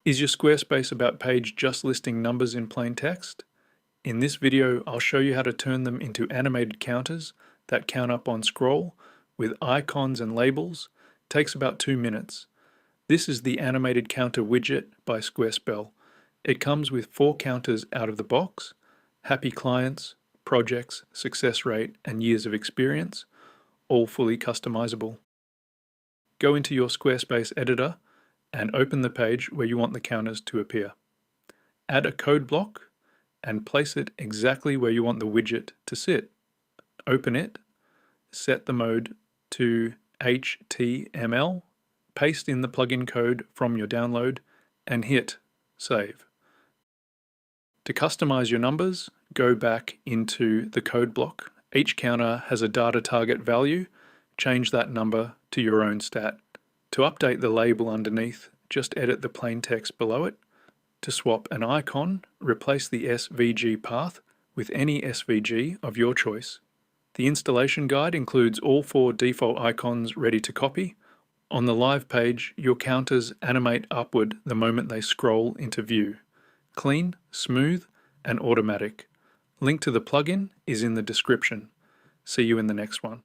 Is your Squarespace About page just listing numbers in plain text? In this video, I'll show you how to turn them into animated counters that count up on scroll with icons and labels. It takes about 2 minutes. This is the animated counter widget by Squarespell. It comes with 4 counters out of the box: happy clients, projects, success rate, and years of experience, all fully customizable. Go into your Squarespace editor and open the page where you want the counters to appear. Add a code block and place it exactly where you want the widget to sit. Open it, set the mode to HTML, paste in the plugin code from your download, and hit Save. To customize your numbers, go back into the code block. Each counter has a data target value. Change that number to your own stat. To update the label underneath, just edit the plain text below it. To swap an icon, replace the SVG path with any SVG of your choice. The installation guide includes all 4 default icons ready to copy. On the live page, your counters animate upward the moment they scroll into view. Clean, smooth, and automatic. Link to the plugin is in the description. See you in the next one.